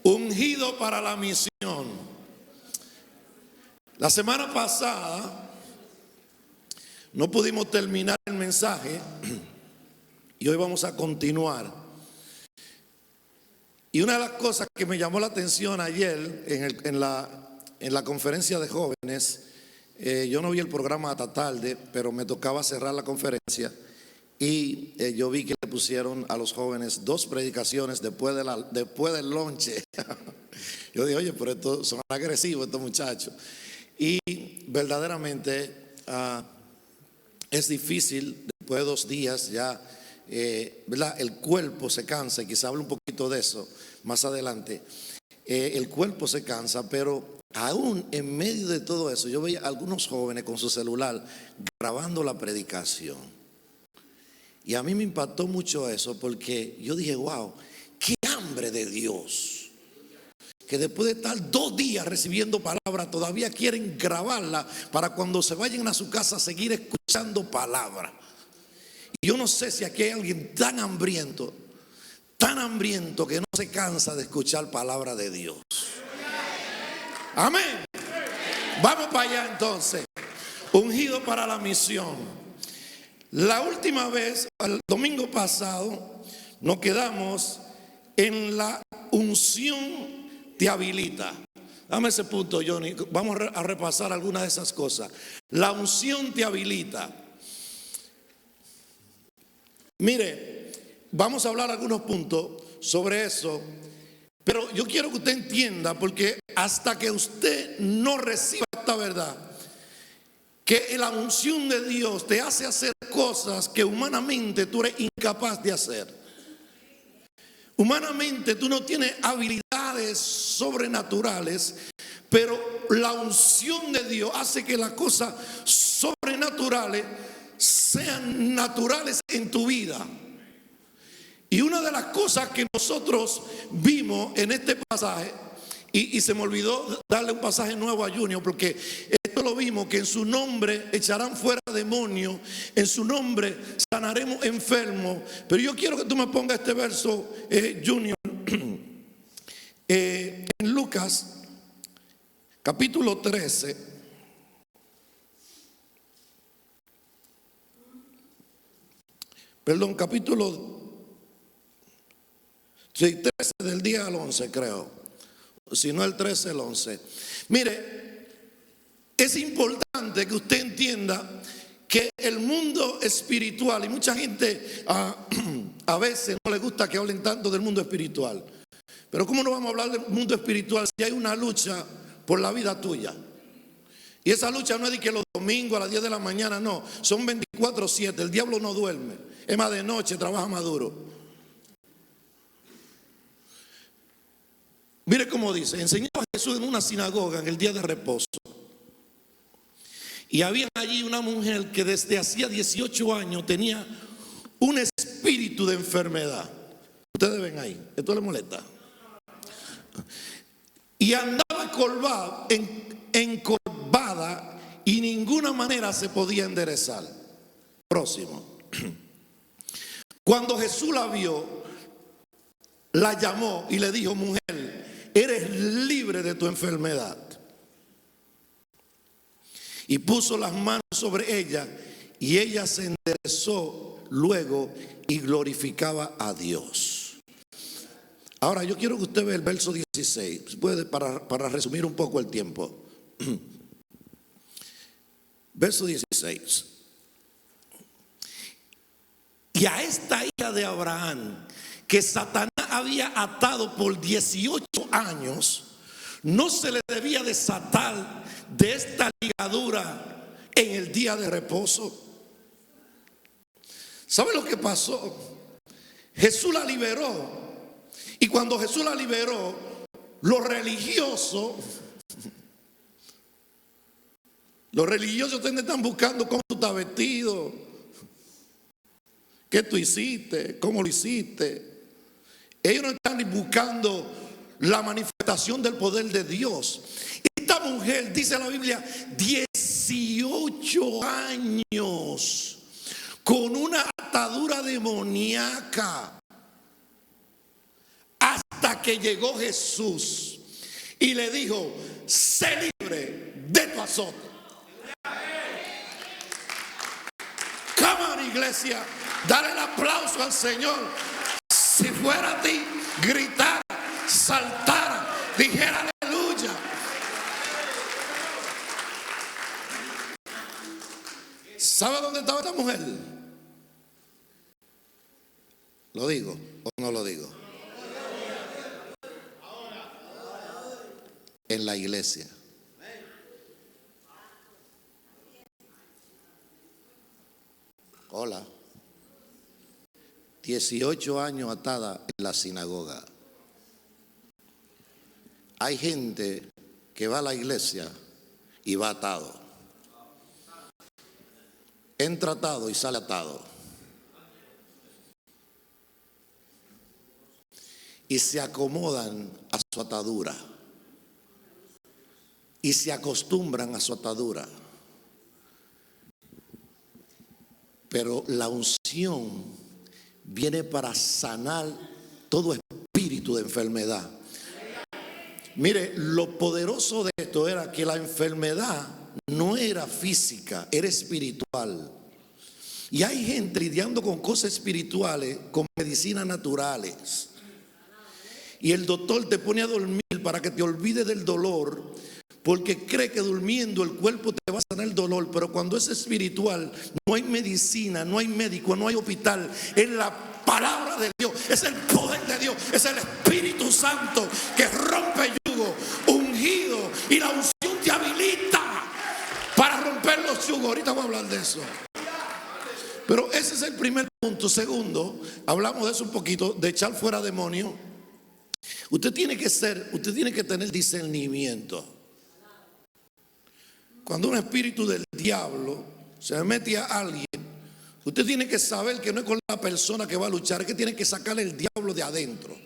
Ungido para la misión. La semana pasada no pudimos terminar el mensaje y hoy vamos a continuar. Y una de las cosas que me llamó la atención ayer en la conferencia de jóvenes, yo no vi el programa hasta tarde, pero me tocaba cerrar la conferencia y yo vi que le pusieron a los jóvenes 2 predicaciones después del lonche. Yo dije, oye, pero estos son agresivos estos muchachos. Y verdaderamente es difícil, después de 2 días ya, ¿verdad? El cuerpo se cansa, y quizá hable un poquito de eso más adelante. El cuerpo se cansa, pero aún en medio de todo eso, yo veía a algunos jóvenes con su celular grabando la predicación. Y a mí me impactó mucho eso, porque yo dije, wow, qué hambre de Dios, que después de estar 2 días recibiendo palabra, todavía quieren grabarla para cuando se vayan a su casa seguir escuchando palabra. Y yo no sé si aquí hay alguien tan hambriento que no se cansa de escuchar palabra de Dios. Amén. Vamos para allá entonces. Ungido para la misión. La última vez, el domingo pasado, nos quedamos en la unción te habilita. Dame ese punto, Johnny. Vamos a repasar algunas de esas cosas. La unción te habilita. Mire, vamos a hablar algunos puntos sobre eso, pero yo quiero que usted entienda, porque hasta que usted no reciba esta verdad, que la unción de Dios te hace hacer cosas que humanamente tú eres incapaz de hacer. Humanamente tú no tienes habilidades sobrenaturales, pero la unción de Dios hace que las cosas sobrenaturales sean naturales en tu vida. Y una de las cosas que nosotros vimos en este pasaje, y se me olvidó darle un pasaje nuevo a Junior, porque esto lo vimos, que en su nombre echarán fuera demonios, en su nombre sanaremos enfermos. Pero yo quiero que tú me pongas este verso, Junior, en Lucas capítulo 13. Perdón, capítulo 13 del día al 11, creo. Si no el 13, el 11. Mire, es importante que usted entienda que el mundo espiritual, y mucha gente a veces no le gusta que hablen tanto del mundo espiritual, pero ¿cómo no vamos a hablar del mundo espiritual si hay una lucha por la vida tuya? Y esa lucha no es de que los domingos a las 10 de la mañana, no, son 24/7, el diablo no duerme, es más, de noche trabaja más duro. Mire cómo dice, enseñaba Jesús en una sinagoga en el día de reposo. Y había allí una mujer que desde hacía 18 años tenía un espíritu de enfermedad. Ustedes ven ahí, esto le molesta. Y andaba encorvada y ninguna manera se podía enderezar. Próximo. Cuando Jesús la vio, la llamó y le dijo, mujer, eres libre de tu enfermedad. Y puso las manos sobre ella y ella se enderezó luego y glorificaba a Dios. Ahora yo quiero que usted vea el verso 16, puede, para resumir un poco el tiempo. Verso 16. Y a esta hija de Abraham, que Satanás había atado por 18 años, no se le debía desatar de esta ligadura en el día de reposo. ¿Sabe lo que pasó? Jesús la liberó. Y cuando Jesús la liberó, los religiosos están buscando cómo tú estás vestido, qué tú hiciste, cómo lo hiciste. Ellos no están buscando la manifestación del poder de Dios. Esta mujer, dice la Biblia, 18 años con una atadura demoníaca, hasta hasta que llegó Jesús y le dijo: sé libre de tu azote. Come on, iglesia, dale el aplauso al Señor. Si fuera a ti, gritara, saltara, dijera aleluya. ¿Sabe dónde estaba esta mujer? ¿Lo digo o no lo digo? En la iglesia. Hola. 18 años atada en la sinagoga. Hay gente que va a la iglesia y va atado. Entra atado y sale atado. Y se acomodan a su atadura. Y se acostumbran a su atadura. Pero la unción viene para sanar todo espíritu de enfermedad. Mire, lo poderoso de esto era que la enfermedad no era física, era espiritual. Y hay gente lidiando con cosas espirituales, con medicinas naturales. Y el doctor te pone a dormir para que te olvides del dolor, porque cree que durmiendo el cuerpo te va a sanar el dolor. Pero cuando es espiritual, no hay medicina, no hay médico, no hay hospital. Es la palabra de Dios, es el poder de Dios, es el Espíritu Santo que rompe yugo, ungido. Y la unción te habilita para romper los yugos. Ahorita voy a hablar de eso. Pero ese es el primer punto. Segundo, hablamos de eso un poquito, de echar fuera demonios. Usted tiene que tener discernimiento. Cuando un espíritu del diablo se mete a alguien, usted tiene que saber que no es con la persona que va a luchar, es que tiene que sacarle el diablo de adentro.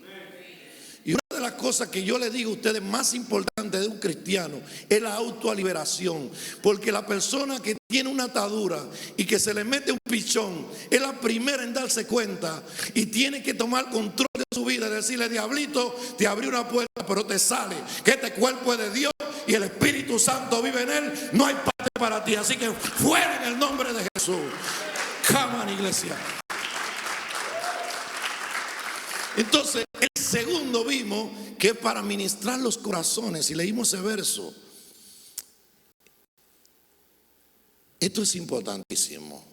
Y una de las cosas que yo le digo a ustedes más importante de un cristiano es la autoliberación. Porque la persona que tiene una atadura y que se le mete un pichón es la primera en darse cuenta y tiene que tomar control de su vida y decirle: diablito, te abrí una puerta pero te sale, que este cuerpo es de Dios y el Espíritu Santo vive en él, no hay parte para ti, así que fuera en el nombre de Jesús. Come on, iglesia. Entonces, el segundo vimos que es para ministrar los corazones, y leímos ese verso. Esto es importantísimo.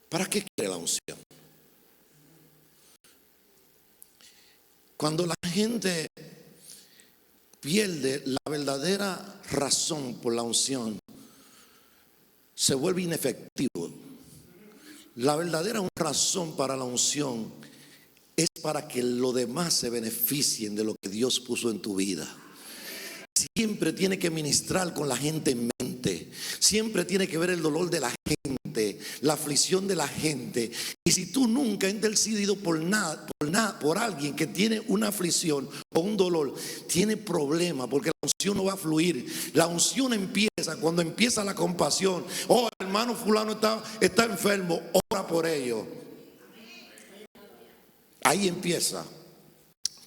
¿Para qué quiere la unción? Cuando la gente pierde la verdadera razón por la unción, se vuelve inefectivo. La verdadera razón para la unción es para que los demás se beneficien de lo que Dios puso en tu vida. Siempre tiene que ministrar con la gente en mente. Siempre tiene que ver el dolor de la gente, la aflicción de la gente. Y si tú nunca has intercedido por alguien que tiene una aflicción o un dolor, tiene problema, porque la unción no va a fluir. La unción empieza cuando empieza la compasión. Oh, hermano fulano está enfermo, ora por ello. Ahí empieza.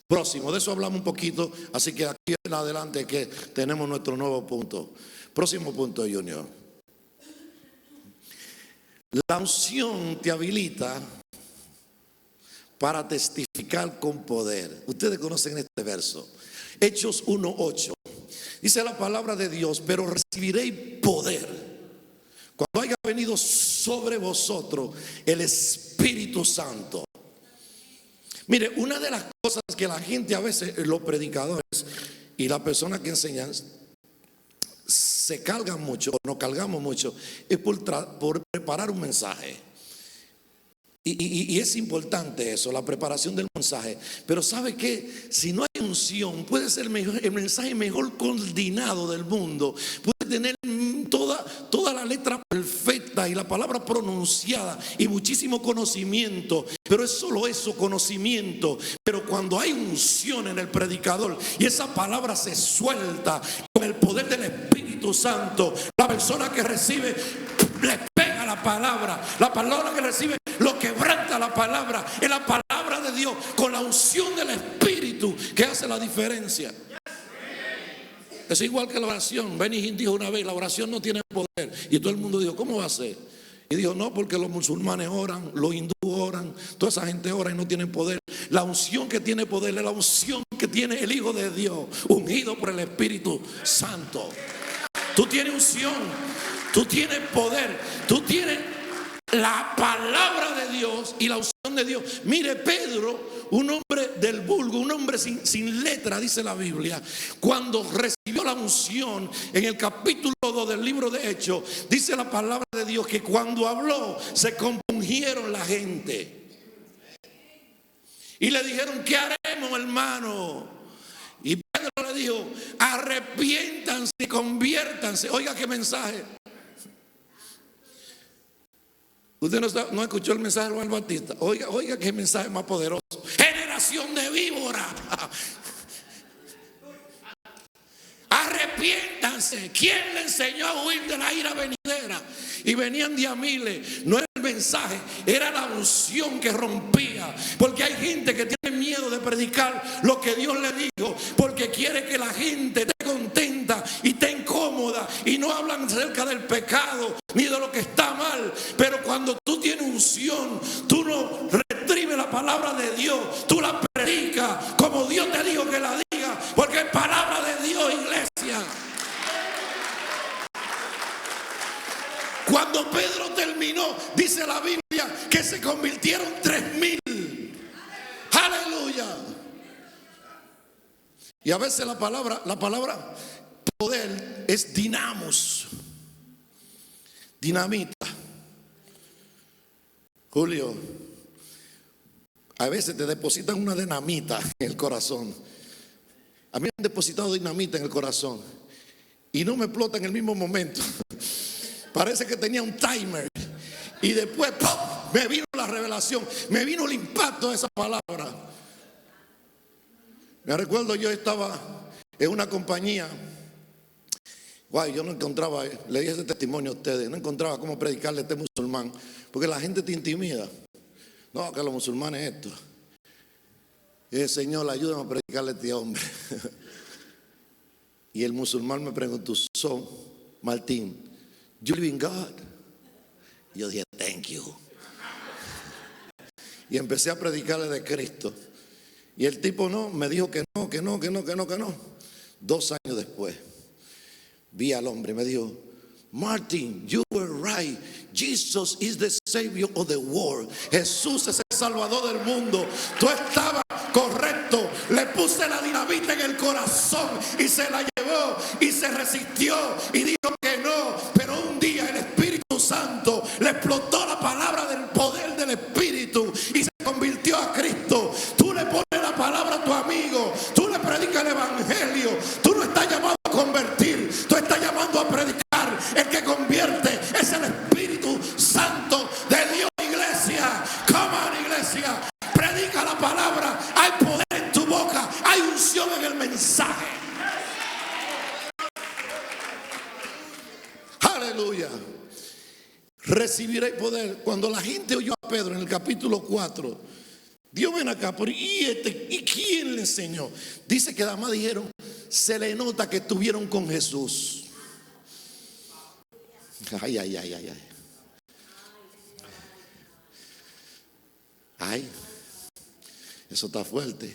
Próximo, de eso hablamos un poquito, así que aquí en adelante que tenemos nuestro nuevo punto. Próximo punto, Junior. La unción te habilita para testificar con poder. Ustedes conocen este verso. Hechos 1:8. Dice la palabra de Dios: pero recibiréis poder cuando haya venido sobre vosotros el Espíritu Santo. Mire, una de las cosas que la gente a veces, los predicadores y las personas que enseñan, se cargan mucho o nos cargamos mucho, es por preparar un mensaje. Y es importante eso, la preparación del mensaje. Pero ¿sabe qué? Si no hay unción, puede ser el mensaje mejor coordinado del mundo. Puede tener toda la letra perfecta y la palabra pronunciada y muchísimo conocimiento. Pero es solo eso, conocimiento. Pero cuando hay unción en el predicador y esa palabra se suelta con el poder del Espíritu Santo, la persona que recibe le pega la palabra que recibe, lo que quebranta la palabra. Es la palabra de Dios con la unción del Espíritu que hace la diferencia. Es igual que la oración. Benny dijo una vez: la oración no tiene poder. Y todo el mundo dijo: ¿cómo va a ser? Y dijo: no, porque los musulmanes oran, los hindúes oran, toda esa gente ora y no tienen poder. La unción que tiene poder es la unción que tiene el Hijo de Dios, ungido por el Espíritu Santo. Tú tienes unción, tú tienes poder, tú tienes la palabra de Dios y la unción de Dios. Mire, Pedro, un hombre del vulgo, un hombre sin letra, dice la Biblia, cuando recibió la unción en el capítulo 2 del libro de Hechos, dice la palabra de Dios que cuando habló se compungieron la gente y le dijeron: ¿qué haremos, hermano? Y Pedro le dijo: arrepiéntanse y conviértanse. Oiga qué mensaje. Usted no escuchó el mensaje de Juan Bautista. Oiga qué mensaje más poderoso. Generación de víbora. Arrepiéntanse. ¿Quién le enseñó a huir de la ira venidera? Y venían de a miles. No era el mensaje, era la unción que rompía. Porque hay gente que tiene miedo de predicar lo que Dios le dijo, porque quiere que la gente esté contenta y esté incómoda, y no hablan acerca del pecado ni de lo que está mal. Pero cuando tú tienes unción, tú no retrimes la palabra de Dios, tú la predicas como Dios te dijo que la diga, porque es palabra de Dios, iglesia. Cuando Pedro terminó, dice la Biblia que se convirtieron 3,000. Aleluya. Y a veces la palabra poder es dinamos, dinamita. Julio, a veces te depositan una dinamita en el corazón. A mí me han depositado dinamita en el corazón y no me explota en el mismo momento. Parece que tenía un timer. Y después ¡pum!, me vino la revelación, me vino el impacto de esa palabra. Me recuerdo, yo estaba en una compañía. Guay, yo no encontraba, le di ese testimonio a ustedes, no encontraba cómo predicarle a este musulmán, porque la gente te intimida. No, que los musulmanes esto. Y el Señor, ayúdame a predicarle a este hombre. Y el musulmán me preguntó: so, Martín, you believe in God? Y yo dije: thank you. Y empecé a predicarle de Cristo. Y el tipo me dijo que no. 2 años después vi al hombre y me dijo: Martin, you were right. Jesus is the Savior of the world. Jesús es el Salvador del mundo. Tú estabas correcto. Le puse la dinamita en el corazón y se la llevó y se resistió y dijo que no. Pero un día el Espíritu Santo le explotó la palabra del poder del Espíritu y se convirtió a Cristo. Tú le pones la palabra a tu amigo, tú le predicas el Evangelio. Tú no estás llamado a convertir, tú estás llamando a predicar. El que convierte es el Espíritu Santo de Dios, iglesia. Come on, iglesia. Predica la palabra. Hay poder en tu boca, hay unción en el mensaje. Aleluya. Recibiréis poder. Cuando la gente oyó a Pedro en el capítulo 4, Dios, ven acá, ¿y quién le enseñó? Dice que además dijeron: se le nota que estuvieron con Jesús. Ay. Ay, eso está fuerte.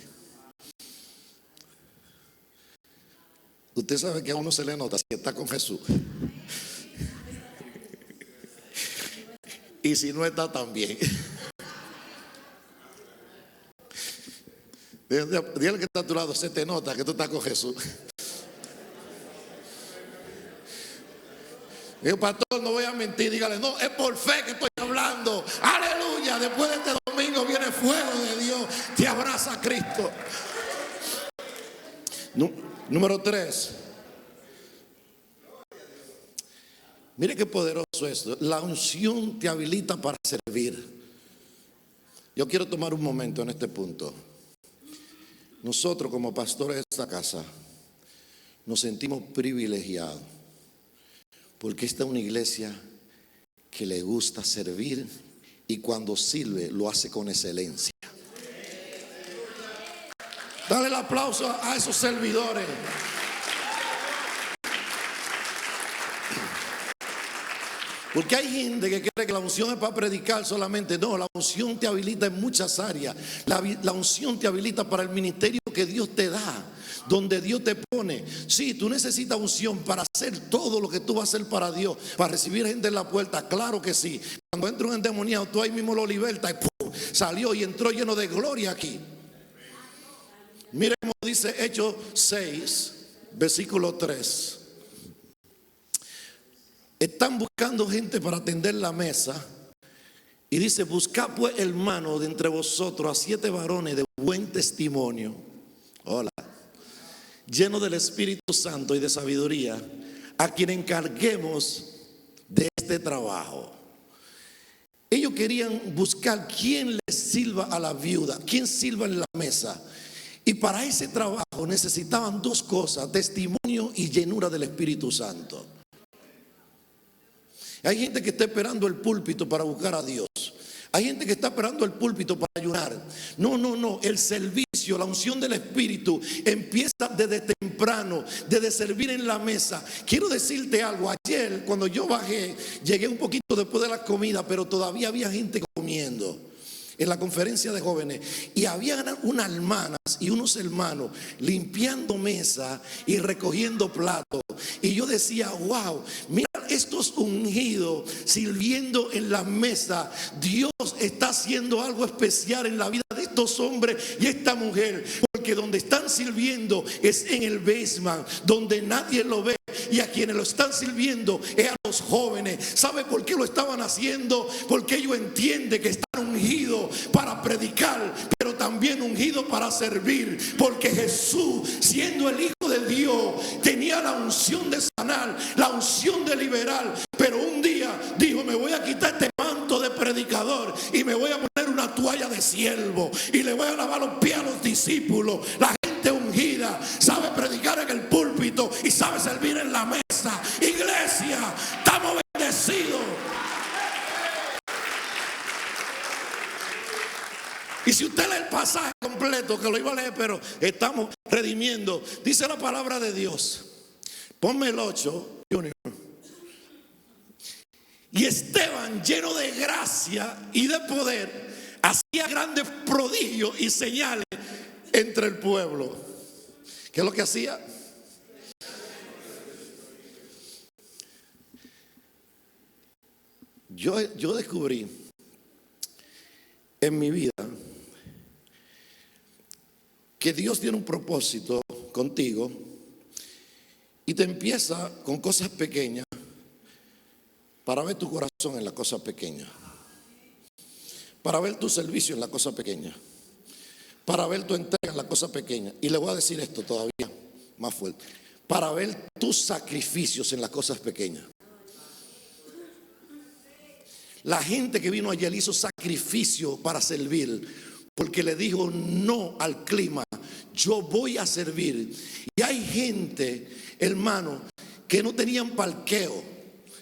Usted sabe que a uno se le nota si está con Jesús. Y si no está, también. Dígale que está a tu lado: se te nota que tú estás con Jesús. Digo: pastor, no voy a mentir. Dígale: no, es por fe que estoy hablando. Aleluya. Después de este domingo viene fuego de Dios, te abraza Cristo. Número 3. Mire qué poderoso esto. La unción te habilita para servir. Yo quiero tomar un momento en este punto. Nosotros, como pastores de esta casa, nos sentimos privilegiados, porque esta es una iglesia que le gusta servir y cuando sirve lo hace con excelencia. Dale el aplauso a esos servidores. Porque hay gente que cree que la unción es para predicar solamente. No, la unción te habilita en muchas áreas. La unción te habilita para el ministerio que Dios te da, donde Dios te pone. Sí, tú necesitas unción para hacer todo lo que tú vas a hacer para Dios, para recibir gente en la puerta, claro que sí. Cuando entra un endemoniado, tú ahí mismo lo libertas y ¡pum!, salió y entró lleno de gloria aquí. Mire cómo dice Hechos 6, versículo 3. Están buscando gente para atender la mesa. Y dice: buscad pues, hermano, de entre vosotros a 7 varones de buen testimonio, hola, llenos del Espíritu Santo y de sabiduría, a quien encarguemos de este trabajo. Ellos querían buscar quién les sirva a la viuda, quién sirva en la mesa. Y para ese trabajo necesitaban 2 cosas: testimonio y llenura del Espíritu Santo. Hay gente que está esperando el púlpito para buscar a Dios. Hay gente que está esperando el púlpito para ayunar. No. El servicio, la unción del Espíritu empieza desde temprano, desde servir en la mesa. Quiero decirte algo. Ayer cuando yo bajé, llegué un poquito después de la comida, pero todavía había gente comiendo en la conferencia de jóvenes, y había unas hermanas y unos hermanos limpiando mesa y recogiendo platos. Y yo decía: wow, mira estos ungidos sirviendo en la mesa. Dios está haciendo algo especial en la vida de estos hombres y esta mujer, porque donde están sirviendo es en el basement, donde nadie lo ve, y a quienes lo están sirviendo es a los jóvenes. ¿Sabe por qué lo estaban haciendo? Porque ellos entienden que están ungidos para predicar, pero también ungidos para servir. Porque Jesús, siendo el Hijo de Dios, tenía la unción de sanar, la unción de liberar, pero un día dijo: me voy a quitar este manto de predicador y me voy a poner una toalla de siervo y le voy a lavar los pies a los discípulos. La gente ungida sabe predicar en el púlpito y sabe servir en la mesa. Iglesia, estamos bendecidos. Y si usted lee el pasaje completo, que lo iba a leer, pero estamos redimiendo, dice la palabra de Dios. Ponme el 8, Junior. Y Esteban, lleno de gracia y de poder, hacía grandes prodigios y señales entre el pueblo. ¿Qué es lo que hacía? Yo descubrí en mi vida que Dios tiene un propósito contigo y te empieza con cosas pequeñas para ver tu corazón en las cosas pequeñas, para ver tu servicio en las cosas pequeñas, para ver tu entrega en las cosas pequeñas. Y le voy a decir esto todavía más fuerte: para ver tus sacrificios en las cosas pequeñas. La gente que vino ayer hizo sacrificio para servir, porque le dijo no al clima. Yo voy a servir. Y hay gente, hermano, que no tenían parqueo.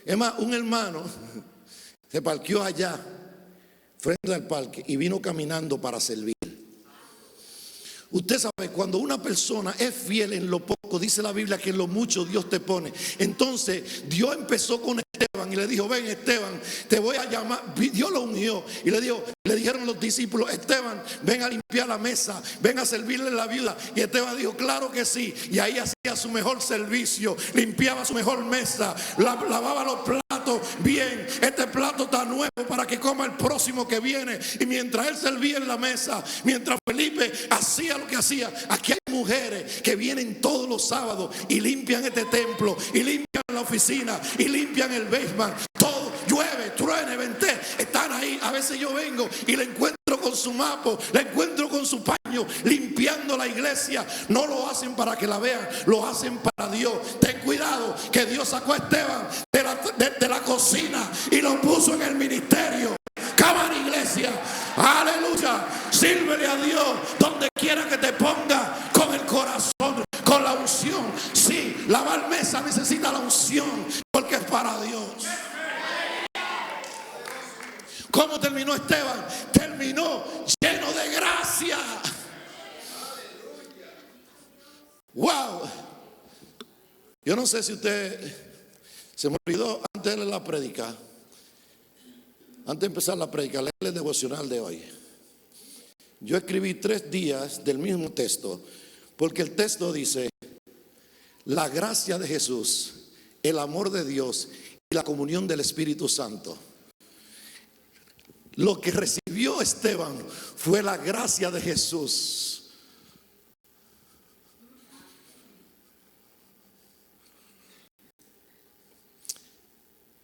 Es más, un hermano se parqueó allá frente al parque y vino caminando para servir. Usted sabe, cuando una persona es fiel en lo poco, dice la Biblia que en lo mucho Dios te pone. Entonces Dios empezó con Esteban y le dijo: ven, Esteban, te voy a llamar. Dios lo ungió y le dijeron los discípulos: Esteban, ven a limpiar la mesa, ven a servirle a la viuda. Y Esteban dijo: claro que sí. Y ahí hacía su mejor servicio, limpiaba su mejor mesa, lavaba los platos bien. Este plato está nuevo para que coma el próximo que viene. Y mientras él servía en la mesa, mientras Felipe hacía lo que hacía, aquí hay mujeres que vienen todos los sábados y limpian este templo, y limpian la oficina, y limpian el basement. Todo, llueve, truene, vente, están ahí. A veces yo vengo y le encuentro con su mapa, le encuentro con su paño, limpiando la iglesia. No lo hacen para que la vean, lo hacen para Dios. Ten cuidado, que Dios sacó a Esteban de la cocina y lo puso en el ministerio. Cámara, iglesia, aleluya. Sírvele a Dios donde quiera que te ponga, con el corazón, con la unción. Sí, lavar mesa necesita la unción, porque es para Dios. ¿Cómo terminó terminó Esteban? Terminó lleno de gracia. Wow. Yo no sé si usted se me olvidó antes de la prédica. Antes de empezar la prédica, leer el devocional de hoy. Yo escribí 3 días del mismo texto, porque el texto dice: la gracia de Jesús, el amor de Dios y la comunión del Espíritu Santo. Lo que recibió Esteban fue la gracia de Jesús.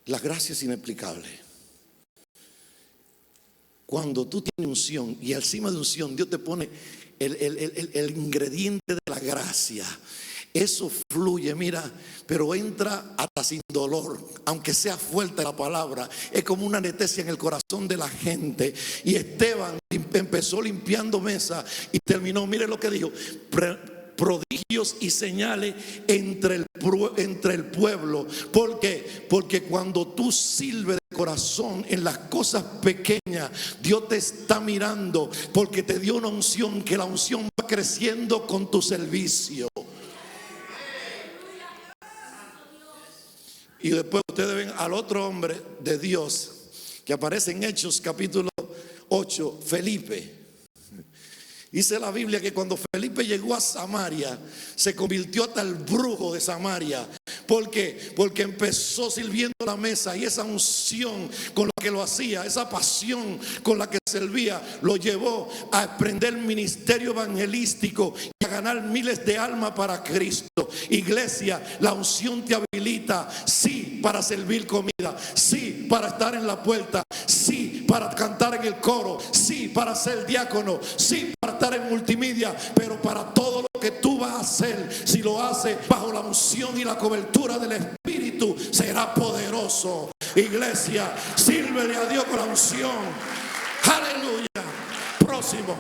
La gracia es inexplicable. Cuando tú tienes unción y encima de unción Dios te pone el ingrediente de la gracia, eso fluye, mira, pero entra hasta sin dolor, aunque sea fuerte la palabra. Es como una anestesia en el corazón de la gente. Y Esteban empezó limpiando mesa y terminó, mire lo que dijo: prodigios y señales entre el pueblo. ¿Por qué? Porque cuando tú sirves de corazón en las cosas pequeñas, Dios te está mirando, porque te dio una unción, que la unción va creciendo con tu servicio. Y después ustedes ven al otro hombre de Dios que aparece en Hechos capítulo 8, Felipe. Dice la Biblia que cuando Felipe llegó a Samaria, se convirtió hasta el brujo de Samaria. ¿Por qué? Porque empezó sirviendo la mesa, y esa unción con la que lo hacía, esa pasión con la que servía, lo llevó a emprender el ministerio evangelístico y a ganar miles de almas para Cristo. Iglesia, la unción te habilita, sí, para servir comida, sí, para estar en la puerta, sí, para cantar en el coro, sí, para ser diácono, sí, para estar en multimedia, pero para todo lo que tú vas a hacer, si lo haces bajo la unción y la cobertura del Espíritu, será poderoso. Iglesia, sírvele a Dios con la unción. Aleluya. Próximo.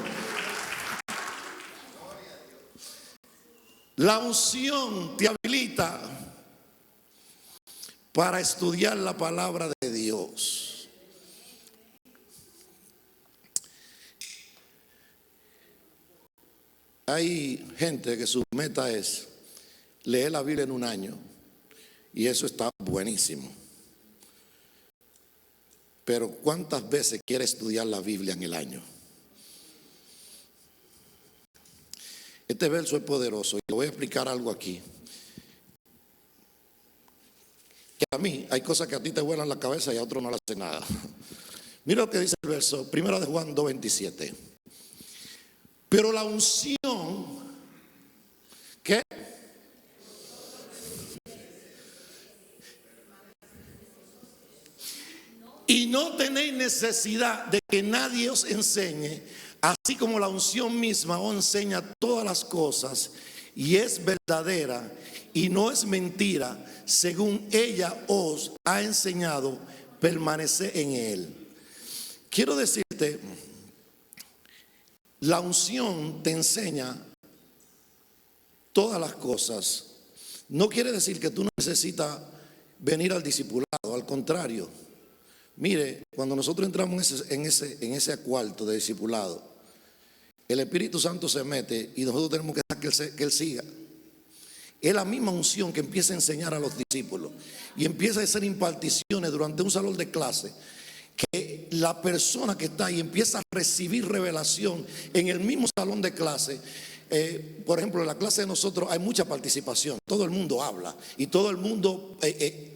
La unción te habilita para estudiar la palabra de Dios. Hay gente que su meta es leer la Biblia en un año, y eso está buenísimo. Pero ¿cuántas veces quiere estudiar la Biblia en el año? Este verso es poderoso y le voy a explicar algo aquí. Que a mí hay cosas que a ti te vuelan la cabeza y a otros no le hace nada. Mira lo que dice el verso, 1 de Juan 2:27. Pero la unción, ¿qué? Y no tenéis necesidad de que nadie os enseñe, así como la unción misma os enseña todas las cosas, y es verdadera y no es mentira, según ella os ha enseñado, permanece en él. Quiero decirte, la unción te enseña todas las cosas. No quiere decir que tú no necesitas venir al discipulado, al contrario. Mire, cuando nosotros entramos en ese cuarto de discipulado, el Espíritu Santo se mete y nosotros tenemos que dejar que Él siga. Es la misma unción que empieza a enseñar a los discípulos y empieza a hacer imparticiones durante un salón de clase, que la persona que está ahí empieza a recibir revelación en el mismo salón de clase. Por ejemplo, en la clase de nosotros hay mucha participación, todo el mundo habla y todo el mundo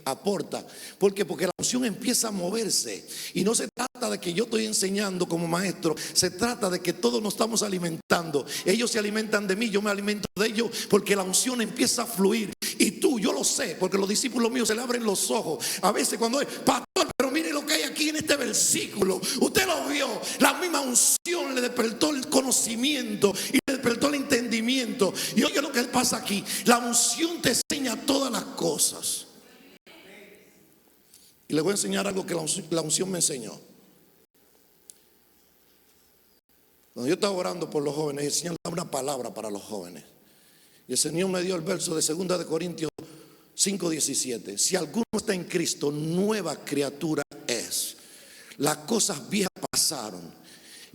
aporta. ¿Por qué? Porque la unción empieza a moverse, y no se trata de que yo estoy enseñando como maestro, se trata de que todos nos estamos alimentando. Ellos se alimentan de mí, yo me alimento de ellos, porque la unción empieza a fluir. Y tú, yo lo sé, porque los discípulos míos se le abren los ojos a veces cuando es pastor, pero mire lo que hay aquí en este versículo. Usted lo vio, la misma unción le despertó el conocimiento y le despertó el entendimiento. Y oye lo que pasa aquí, la unción te enseña todas las cosas. Y les voy a enseñar algo que la unción me enseñó. Cuando yo estaba orando por los jóvenes, el Señor da una palabra para los jóvenes. Y el Señor me dio el verso de 2 de Corintios 5:17. Si alguno está en Cristo, nueva criatura es. las cosas viejas pasaron.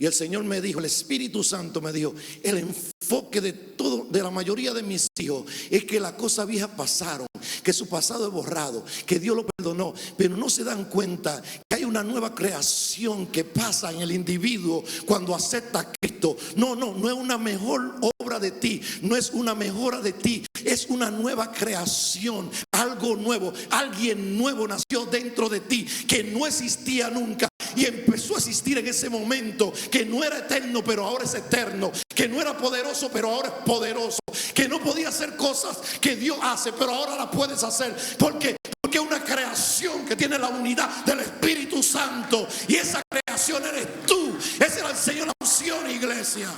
Y el Señor me dijo, el Espíritu Santo me dijo, el enfoque de la mayoría de mis hijos es que las cosas viejas pasaron, que su pasado es borrado, que Dios lo perdonó, pero no se dan cuenta que hay una nueva creación que pasa en el individuo cuando acepta a Cristo. No es una mejor obra de ti, no es una mejora de ti, es una nueva creación, algo nuevo, alguien nuevo nació dentro de ti que no existía nunca. Y empezó a existir en ese momento, que no era eterno pero ahora es eterno, que no era poderoso pero ahora es poderoso, que no podía hacer cosas que Dios hace pero ahora las puedes hacer. Porque es una creación que tiene la unidad del Espíritu Santo, y esa creación eres tú. Ese era el Señor, la unción, iglesia.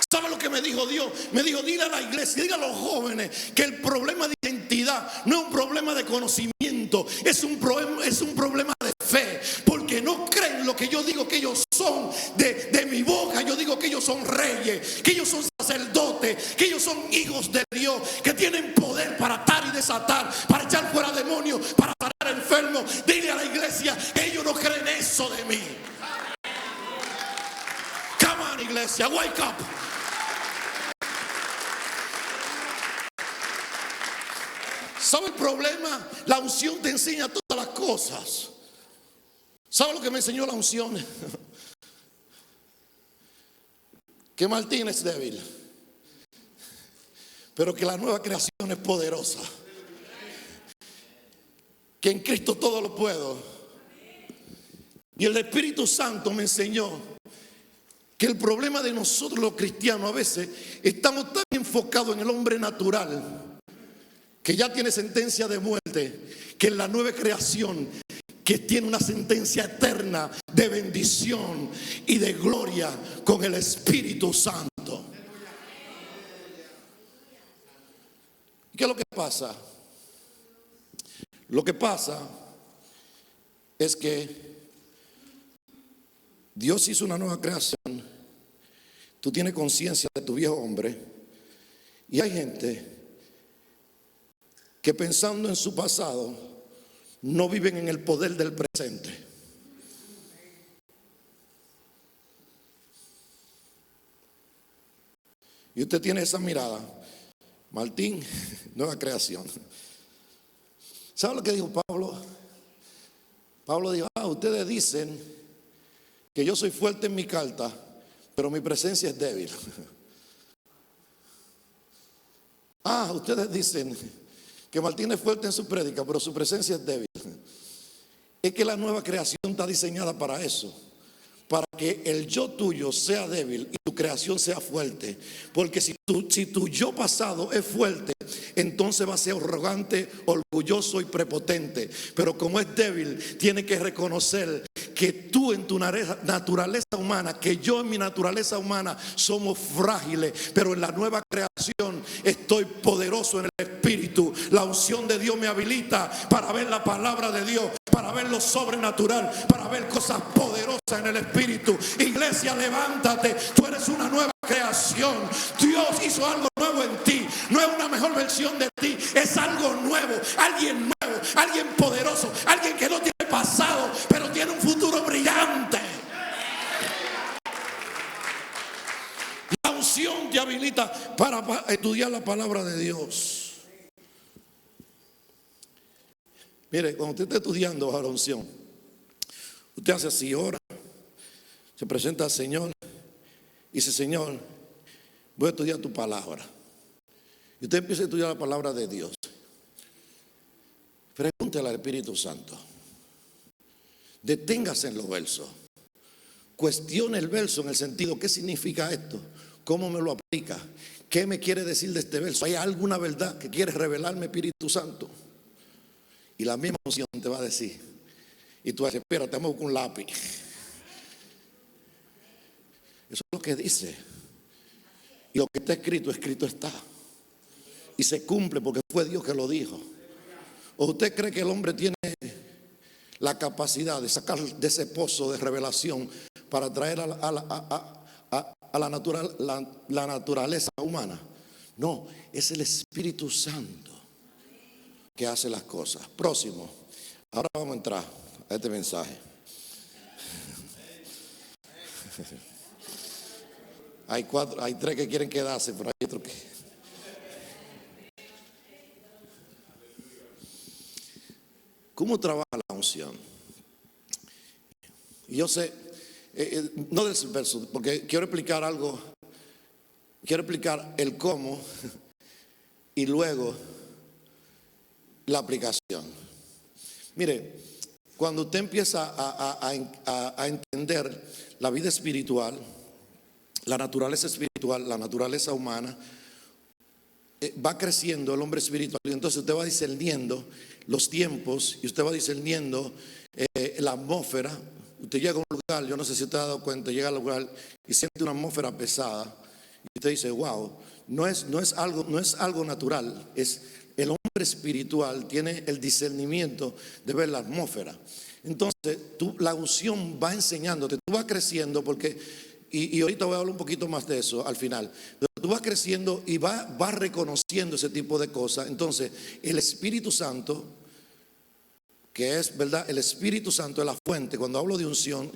¿Sabe lo que me dijo Dios? Me dijo, dile a la iglesia, dile a los jóvenes que el problema de identidad no es un problema de conocimiento, es un problema de fe, porque no creen lo que yo digo que ellos son. De mi boca yo digo que ellos son reyes, que ellos son sacerdotes, que ellos son hijos de Dios, que tienen poder para atar y desatar, para echar fuera demonios, para sanar enfermos. Dile a la iglesia que ellos no creen eso de mí. Come on, iglesia, wake up. ¿Sabe el problema? La unción te enseña todas las cosas. ¿Sabe lo que me enseñó la unción? Que Martín es débil, pero que la nueva creación es poderosa. Que en Cristo todo lo puedo. Y el Espíritu Santo me enseñó que el problema de nosotros los cristianos a veces estamos tan enfocados en el hombre natural, que ya tiene sentencia de muerte, que en la nueva creación, que tiene una sentencia eterna de bendición y de gloria con el Espíritu Santo. ¿Qué es lo que pasa? Lo que pasa es que Dios hizo una nueva creación. Tú tienes conciencia de tu viejo hombre, y hay gente que pensando en su pasado no viven en el poder del presente. Y usted tiene esa mirada, Martín, nueva creación. ¿Sabe lo que dijo Pablo? Pablo dijo, ustedes dicen que yo soy fuerte en mi carta, pero mi presencia es débil. Ustedes dicen que Martín es fuerte en su prédica, pero su presencia es débil. Es que la nueva creación está diseñada para eso, para que el yo tuyo sea débil y tu creación sea fuerte. Porque si tu yo pasado es fuerte, entonces va a ser arrogante, orgulloso y prepotente. Pero como es débil, tiene que reconocer que tú en tu naturaleza humana, que yo en mi naturaleza humana somos frágiles, pero en la nueva creación estoy poderoso en el Espíritu. La unción de Dios me habilita para ver la palabra de Dios, para ver lo sobrenatural, para ver cosas poderosas en el Espíritu. Iglesia, levántate, tú eres una nueva creación. Dios hizo algo nuevo en ti. No es una mejor versión de ti, es algo nuevo, alguien poderoso, alguien que no tiene pasado, pero tiene un futuro brillante. La unción te habilita para estudiar la palabra de Dios. Mire, cuando usted está estudiando bajo la unción, usted hace así, ora, se presenta al Señor y dice, Señor, voy a estudiar tu palabra. Y usted empieza a estudiar la palabra de Dios. Pregúntele al Espíritu Santo. Deténgase en los versos. Cuestione el verso en el sentido, ¿qué significa esto? ¿Cómo me lo aplica? ¿Qué me quiere decir de este verso? ¿Hay alguna verdad que quiere revelarme, Espíritu Santo? Y la misma unción te va a decir. Y tú vas a decir, espérate, vamos con un lápiz. Eso es lo que dice. Y lo que está escrito, escrito está. Y se cumple porque fue Dios que lo dijo. ¿O usted cree que el hombre tiene la capacidad de sacar de ese pozo de revelación para traer a la naturaleza humana? No, es el Espíritu Santo que hace las cosas. Próximo. Ahora vamos a entrar a este mensaje. Hay tres que quieren quedarse, pero hay otro que... ¿Cómo trabaja la unción? Yo sé, no del verso, porque quiero explicar algo. Quiero explicar el cómo y luego la aplicación. Mire, cuando usted empieza a entender la vida espiritual, la naturaleza espiritual, la naturaleza humana, va creciendo el hombre espiritual. Y entonces usted va discerniendo los tiempos y usted va discerniendo la atmósfera. Usted llega a un lugar, yo no sé si usted ha dado cuenta, llega al lugar y siente una atmósfera pesada. Y usted dice, wow, no es algo natural, es el hombre espiritual tiene el discernimiento de ver la atmósfera. Entonces, la unción va enseñándote, tú vas creciendo porque, y ahorita voy a hablar un poquito más de eso al final, pero tú vas creciendo y vas reconociendo ese tipo de cosas. Entonces, el Espíritu Santo, que es, ¿verdad? El Espíritu Santo es la fuente. Cuando hablo de unción,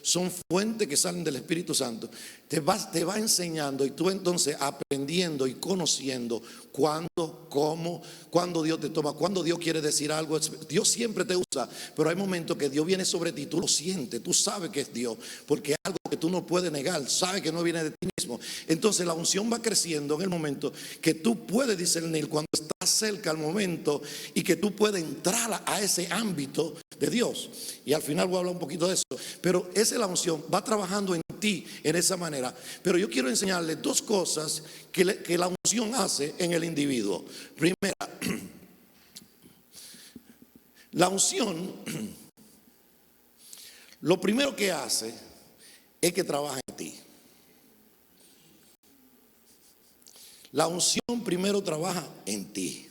son fuentes que salen del Espíritu Santo. Te va enseñando y tú entonces aprendiendo y conociendo cuándo, cómo, cuándo Dios te toma, cuándo Dios quiere decir algo. Dios siempre te usa, pero hay momentos que Dios viene sobre ti, tú lo sientes, tú sabes que es Dios, porque es algo que tú no puedes negar, sabes que no viene de ti mismo. Entonces la unción va creciendo en el momento que tú puedes discernir cuando estás cerca al momento y que tú puedes entrar a ese ámbito de Dios. Y al final voy a hablar un poquito de eso, pero esa es la unción, va trabajando en ti en esa manera. Pero yo quiero enseñarle dos cosas que la unción hace en el individuo. Primera, la unción, lo primero que hace es que trabaja en ti. La unción primero trabaja en ti.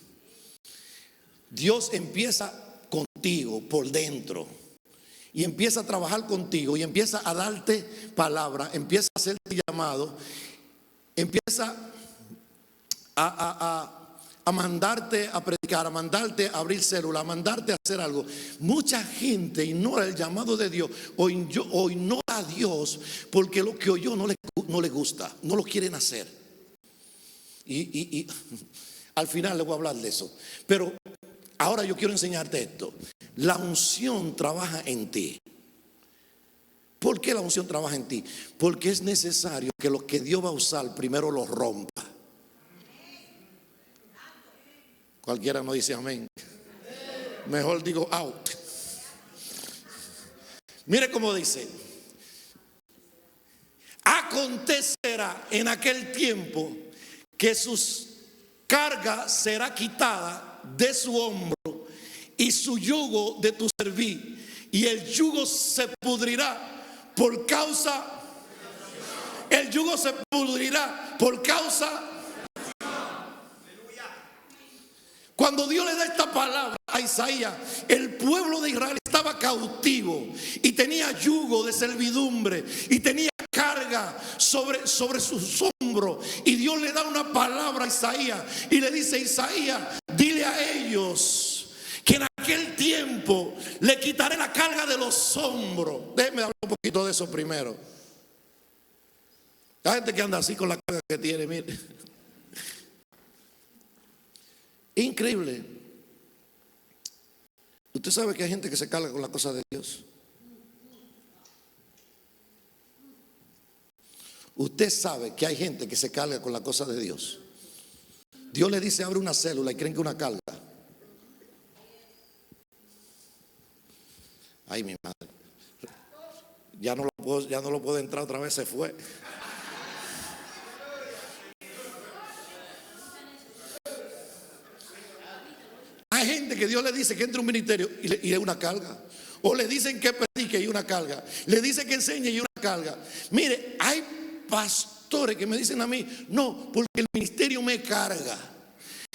Dios empieza contigo por dentro y empieza a trabajar contigo y empieza a darte palabra, empieza a hacerte llamado, empieza a mandarte a predicar, a mandarte a abrir célula, a mandarte a hacer algo. Mucha gente ignora el llamado de Dios o ignora a Dios porque lo que oyó no le gusta, no lo quieren hacer. Y al final le voy a hablar de eso. Pero ahora yo quiero enseñarte esto. La unción trabaja en ti. ¿Por qué la unción trabaja en ti? Porque es necesario que lo que Dios va a usar primero lo rompa. Cualquiera no dice amén. Mejor digo out. Mire cómo dice: acontecerá en aquel tiempo que sus carga será quitada de su hombro y su yugo de tu servir, y el yugo se pudrirá por causa, el yugo se pudrirá por causa. Cuando Dios le da esta palabra a Isaías, el pueblo de Israel estaba cautivo y tenía yugo de servidumbre y tenía carga sobre sus hombros. Y Dios le da una palabra a Isaías y le dice: Isaías, dile a ellos que en aquel tiempo le quitaré la carga de los hombros. Déjenme hablar un poquito de eso primero. La gente que anda así con la carga que tiene, mire, increíble. Usted sabe que hay gente que se carga con la cosa de Dios. Usted sabe que hay gente que se carga con la cosa de Dios. Dios le dice: abre una célula, y creen que una carga. Ay, mi madre, ya no lo puedo entrar otra vez, se fue. Hay gente que Dios le dice que entre un ministerio y es una carga. O le dicen que predique y una carga. Le dicen que enseñe y una carga. Mire, hay pastores que me dicen a mí: no, porque el ministerio me carga.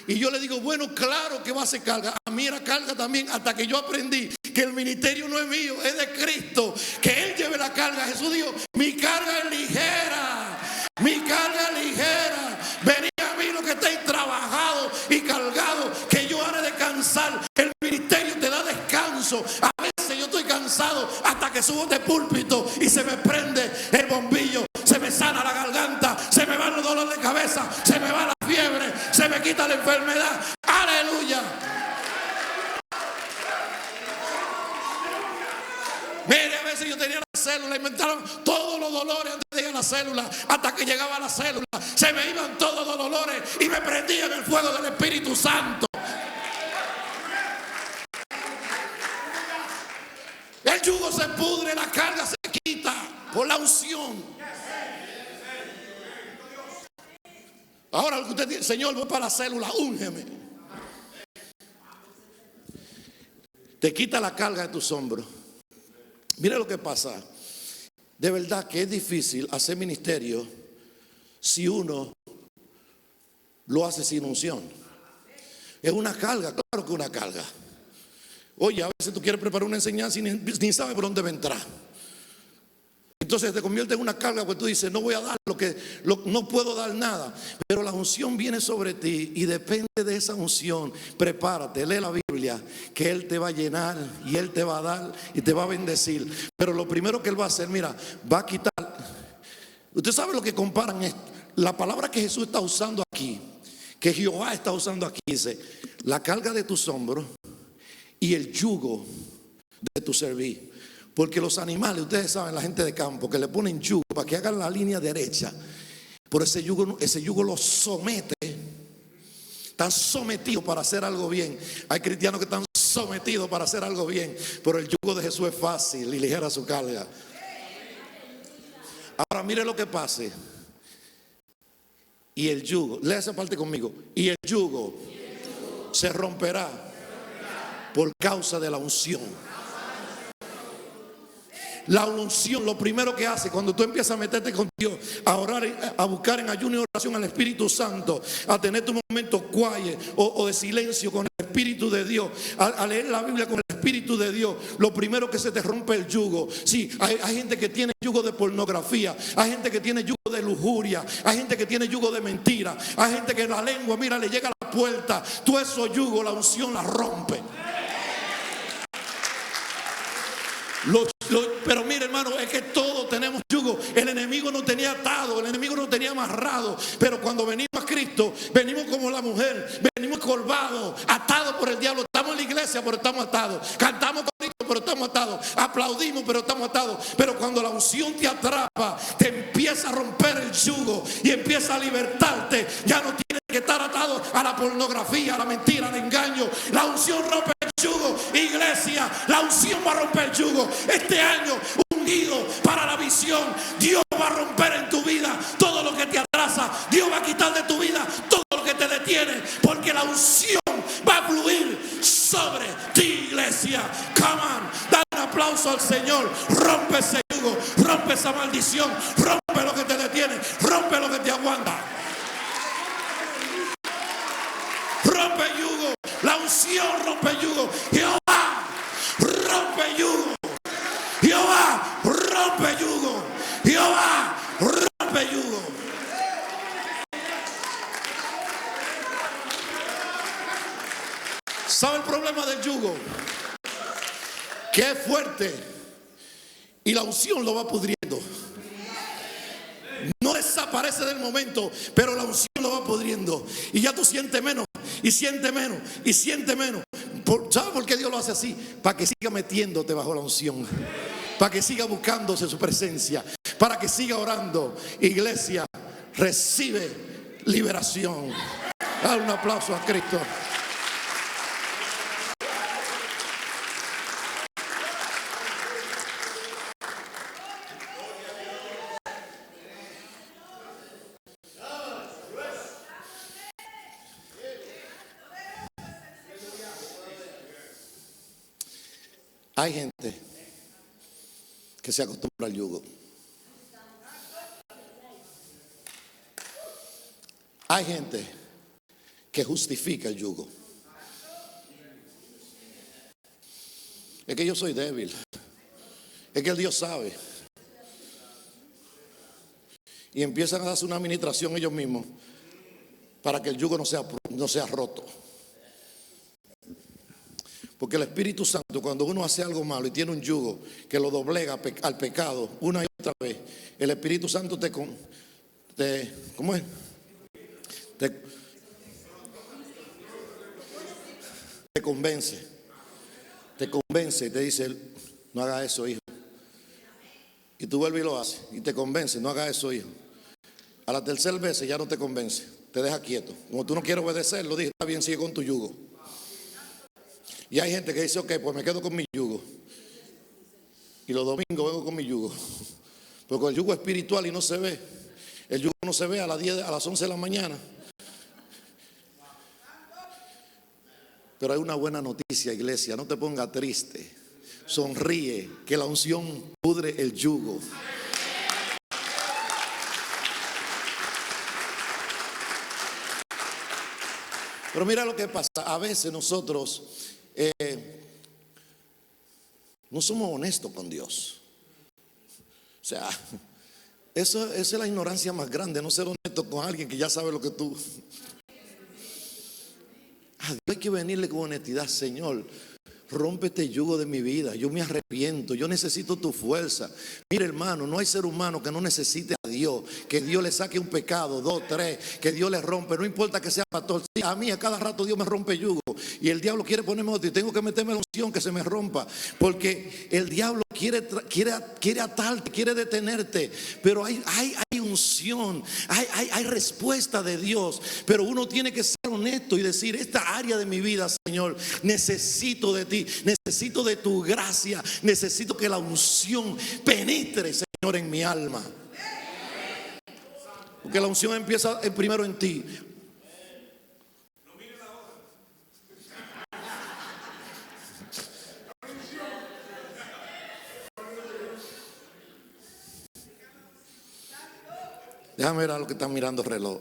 Y yo le digo: bueno, claro que va a ser carga. A mí era carga también, hasta que yo aprendí que el ministerio no es mío, es de Cristo, que Él lleve la carga. Jesús dijo: mi carga es ligera, mi carga es ligera. Venid a mí los que estéis trabajados y cargados, que yo haré descansar. El ministerio te da descanso. descanso. A veces yo estoy cansado hasta que subo de púlpito y se me prende el bombillo, se me sana la garganta, se me van los dolores de cabeza, se me va la fiebre, se me quita la enfermedad. Aleluya. Mire, a veces yo tenía la célula, inventaron todos los dolores antes de llegar a la célula. Hasta que llegaba a la célula, se me iban todos los dolores y me prendían el fuego del Espíritu Santo. El yugo se pudre, la carga se quita por la unción. Ahora lo que usted dice, Señor, voy para la célula, úngeme. Te quita la carga de tus hombros. Mira lo que pasa. De verdad que es difícil hacer ministerio si uno lo hace sin unción. Es una carga, claro que es una carga. Oye, a veces tú quieres preparar una enseñanza y ni sabes por dónde va a entrar. Entonces te convierte en una carga porque tú dices, no voy a dar no puedo dar nada. Pero la unción viene sobre ti y depende de esa unción. Prepárate, lee la Biblia, que Él te va a llenar y Él te va a dar y te va a bendecir. Pero lo primero que Él va a hacer, mira, va a quitar. Usted sabe lo que comparan, la palabra que Jesús está usando aquí, que Jehová está usando aquí, dice, la carga de tus hombros y el yugo de tu servir. Porque los animales, ustedes saben, la gente de campo, que le ponen yugo para que hagan la línea derecha. Por ese yugo los somete. Están sometidos para hacer algo bien. Hay cristianos que están sometidos para hacer algo bien. Pero el yugo de Jesús es fácil y ligera su carga. Ahora mire lo que pase. Y el yugo, lea esa parte conmigo. Y el yugo se romperá por causa de la unción. La unción, lo primero que hace cuando tú empiezas a meterte con Dios, a orar, a buscar en ayuno y oración al Espíritu Santo, a tener tu momento quiet o de silencio con el Espíritu de Dios, a leer la Biblia con el Espíritu de Dios, lo primero que se te rompe el yugo. Sí, hay gente que tiene yugo de pornografía, hay gente que tiene yugo de lujuria, hay gente que tiene yugo de mentira, hay gente que la lengua, mira, le llega a la puerta. Todo eso yugo, la unción la rompe. Pero mire, hermano, es que todos tenemos yugo. El enemigo no tenía atado, el enemigo no tenía amarrado. Pero cuando venimos a Cristo, venimos como la mujer, venimos colgados, atados por el diablo. Estamos en la iglesia, pero estamos atados. Cantamos con Cristo, pero estamos atados. Aplaudimos, pero estamos atados. Pero cuando la unción te atrapa, te empieza a romper el yugo y empieza a libertarte. Ya no tienes que estar atado a la pornografía, a la mentira, al engaño. La unción rompe el yugo. Iglesia, la unción va a romper el yugo. Este año, ungido para la visión, Dios va a romper en tu vida todo lo que te atrasa. Dios va a quitar de tu vida todo lo que te detiene, porque la unción va a fluir sobre ti, iglesia. Come on, dale un aplauso al Señor. Rompe ese yugo, rompe esa maldición, rompe lo que te detiene, rompe lo que te aguanta. Rompe yugo, la unción rompe yugo. Jehová rompe yugo. Jehová rompe yugo. Jehová rompe yugo. ¿Sabe el problema del yugo? Que es fuerte y la unción lo va pudriendo. No desaparece del momento, pero la unción lo va pudriendo. Y ya tú sientes menos, y sientes menos, y sientes menos. ¿Sabes por qué Dios lo hace así? Para que siga metiéndote bajo la unción, para que siga buscándose su presencia, para que siga orando. Iglesia, recibe liberación. Dale un aplauso a Cristo. Hay gente que se acostumbra al yugo. Hay gente que justifica el yugo. Es que yo soy débil. Es que el Dios sabe. Y empiezan a darse una administración ellos mismos para que el yugo no sea roto. Porque el Espíritu Santo, cuando uno hace algo malo y tiene un yugo que lo doblega al pecado una y otra vez, el Espíritu Santo ¿cómo es? Te convence. Te convence y te dice, no haga eso, hijo. Y tú vuelves y lo haces. Y te convence, no haga eso, hijo. A la tercera vez ya no te convence. Te deja quieto. Como tú no quieres obedecer, lo dije, está bien, sigue con tu yugo. Y hay gente que dice, ok, pues me quedo con mi yugo. Y los domingos vengo con mi yugo. Porque el yugo es espiritual y no se ve. El yugo no se ve a las 10, a las 11 de la mañana. Pero hay una buena noticia, iglesia. No te pongas triste. Sonríe, que la unción pudre el yugo. Pero mira lo que pasa. A veces nosotros no somos honestos con Dios. O sea, esa es la ignorancia más grande, no ser honesto con alguien que ya sabe lo que tú. A Dios hay que venirle con honestidad. Señor, rompe este yugo de mi vida. Yo me arrepiento, yo necesito tu fuerza. Mire, hermano, no hay ser humano que no necesite a Dios. Que Dios le saque un pecado, 2, 3, que Dios le rompe. No importa que sea pastor. Sí, a mí a cada rato Dios me rompe yugo. Y el diablo quiere ponerme otro. Y tengo que meterme la unción que se me rompa. Porque el diablo quiere atarte, quiere detenerte. Pero hay unción, hay respuesta de Dios. Pero uno tiene que ser honesto y decir, esta área de mi vida, Señor, necesito de ti, necesito de tu gracia, necesito que la unción penetre, Señor, en mi alma. Porque la unción empieza primero en ti. Déjame ver a lo que están mirando el reloj.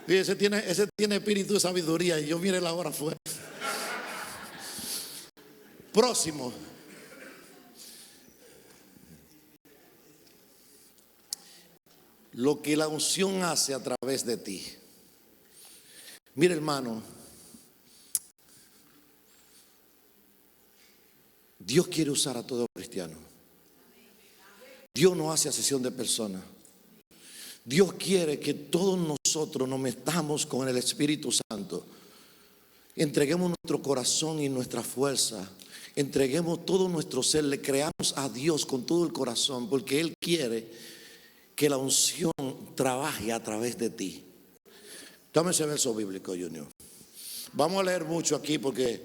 Y ese tiene espíritu de sabiduría. Y yo mire la hora afuera. Próximo. Lo que la unción hace a través de ti. Mire, hermano, Dios quiere usar a todo cristiano. Dios no hace acepción de personas. Dios quiere que todos nosotros nos metamos con el Espíritu Santo. Entreguemos nuestro corazón y nuestra fuerza. Entreguemos todo nuestro ser. Le creamos a Dios con todo el corazón, porque Él quiere que la unción trabaje a través de ti. Dame ese verso bíblico, Junior. Vamos a leer mucho aquí porque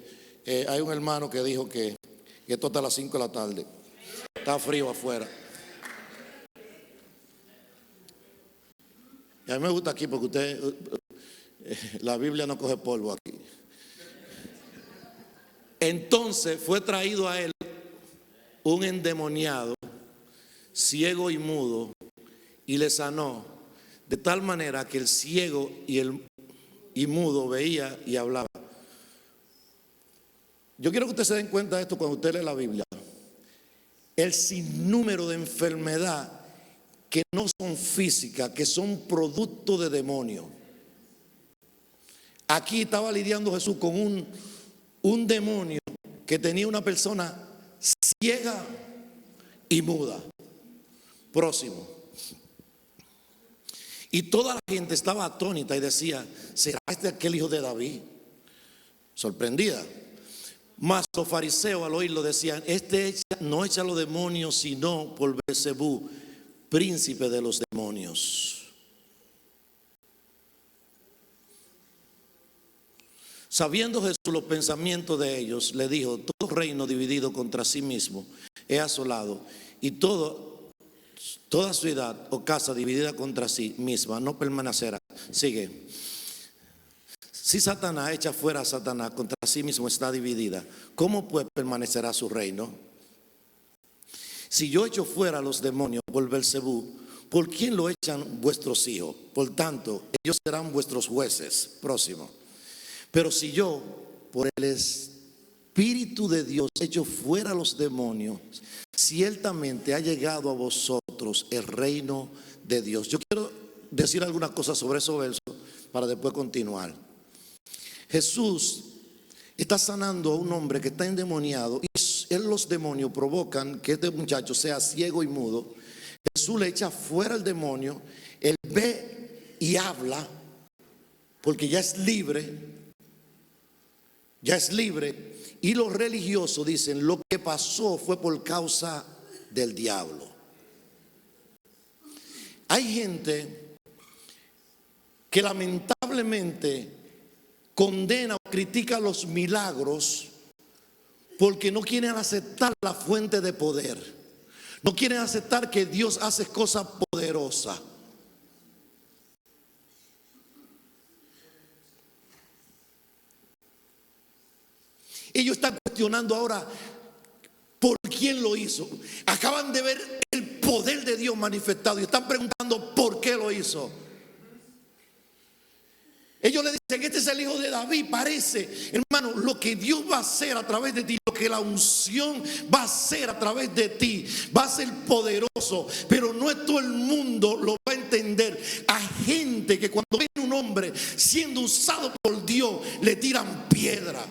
hay un hermano que dijo que esto hasta las 5 de la tarde. Está frío afuera. Y a mí me gusta aquí porque la Biblia no coge polvo aquí. Entonces fue traído a él un endemoniado, ciego y mudo, y le sanó, de tal manera que el ciego y mudo veía y hablaba. Yo quiero que ustedes se den cuenta de esto cuando usted lee la Biblia. El sinnúmero de enfermedad que no son físicas, que son producto de demonios. Aquí estaba lidiando Jesús con un demonio que tenía una persona ciega y muda. Próximo. Y toda la gente estaba atónita y decía, ¿será este aquel hijo de David? Sorprendida. Mas los fariseos al oírlo decían, no echa los demonios sino por Beelzebú, príncipe de los demonios. Sabiendo Jesús los pensamientos de ellos, le dijo, todo reino dividido contra sí mismo es asolado, y toda ciudad o casa dividida contra sí misma no permanecerá. Sigue. Si Satanás echa fuera a Satanás, contra sí mismo está dividida, ¿cómo pues permanecerá su reino? Si yo echo fuera a los demonios por Beelzebú, ¿por quién lo echan vuestros hijos? Por tanto, ellos serán vuestros jueces. Próximo. Pero si yo, por el Espíritu de Dios, echo fuera a los demonios, ciertamente ha llegado a vosotros el reino de Dios. Yo quiero decir algunas cosas sobre esos versos para después continuar. Jesús está sanando a un hombre que está endemoniado, y los demonios provocan que este muchacho sea ciego y mudo. Jesús le echa fuera el demonio, él ve y habla, porque ya es libre, y los religiosos dicen, lo que pasó fue por causa del diablo. Hay gente que lamentablemente condena o critica los milagros porque no quieren aceptar la fuente de poder. No quieren aceptar que Dios hace cosas poderosas. Ellos están cuestionando ahora por quién lo hizo. Acaban de ver el poder de Dios manifestado y están preguntando por qué lo hizo. Ellos le dicen, este es el hijo de David. Parece, hermano, lo que Dios va a hacer a través de ti, lo que la unción va a hacer a través de ti, va a ser poderoso. Pero no es todo el mundo lo va a entender. Hay gente que cuando ven un hombre siendo usado por Dios, le tiran piedra.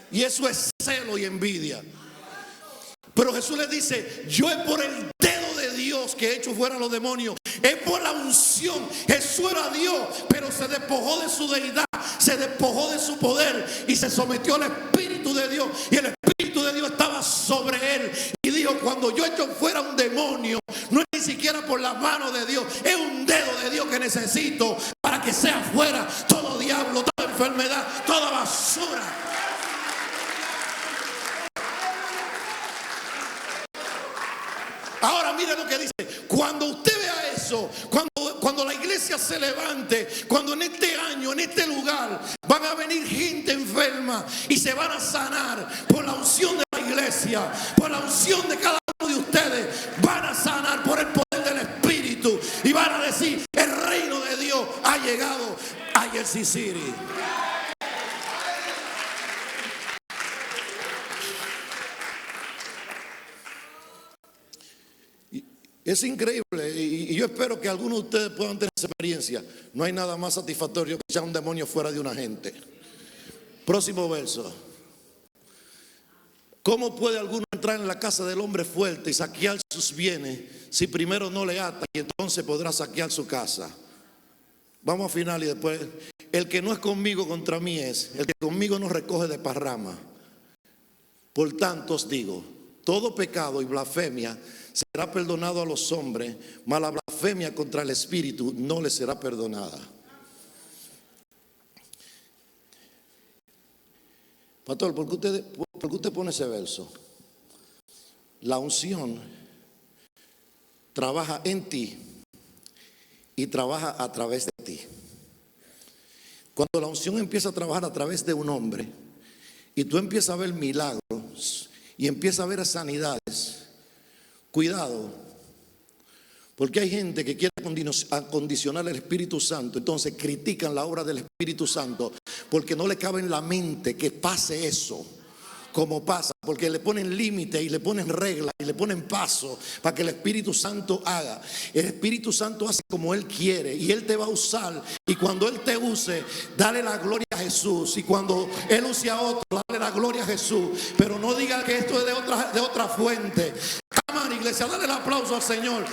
Y eso es celo y envidia. Pero Jesús les dice, yo es por el dedo de Dios que he hecho fuera los demonios. Es por la unción. Jesús era Dios, pero se despojó de su deidad, se despojó de su poder y se sometió al Espíritu de Dios. Y el Espíritu de Dios estaba sobre él. Y dijo, cuando yo echo fuera un demonio, no es ni siquiera por la mano de Dios, es un dedo de Dios que necesito para que sea fuera todo diablo, toda enfermedad, toda basura. Ahora mire lo que dice. Cuando usted vea eso, cuando la iglesia se levante, cuando en este año, en este lugar, van a venir gente enferma y se van a sanar por la unción de la iglesia, por la unción de cada uno de ustedes, van a sanar por el poder del Espíritu y van a decir, el reino de Dios ha llegado a Jersey City. Es increíble y yo espero que algunos de ustedes puedan tener esa experiencia. No hay nada más satisfactorio que echar un demonio fuera de una gente. Próximo verso. ¿Cómo puede alguno entrar en la casa del hombre fuerte y saquear sus bienes si primero no le ata y entonces podrá saquear su casa? Vamos a final y después. El que no es conmigo contra mí es. El que conmigo no recoge de parrama. Por tanto os digo, todo pecado y blasfemia será perdonado a los hombres, mas la blasfemia contra el Espíritu no le será perdonada. Pastor, ¿por qué usted pone ese verso? La unción trabaja en ti y trabaja a través de ti. Cuando la unción empieza a trabajar a través de un hombre y tú empiezas a ver milagros y empiezas a ver sanidades, cuidado, porque hay gente que quiere acondicionar el Espíritu Santo, entonces critican la obra del Espíritu Santo porque no le cabe en la mente que pase eso como pasa, porque le ponen límite y le ponen reglas y le ponen paso para que el Espíritu Santo haga. El Espíritu Santo hace como Él quiere y Él te va a usar, y cuando Él te use, dale la gloria a Jesús, y cuando Él use a otro, dale la gloria a Jesús, pero no diga que esto es de otra fuente. Amén, iglesia, dale el aplauso al Señor.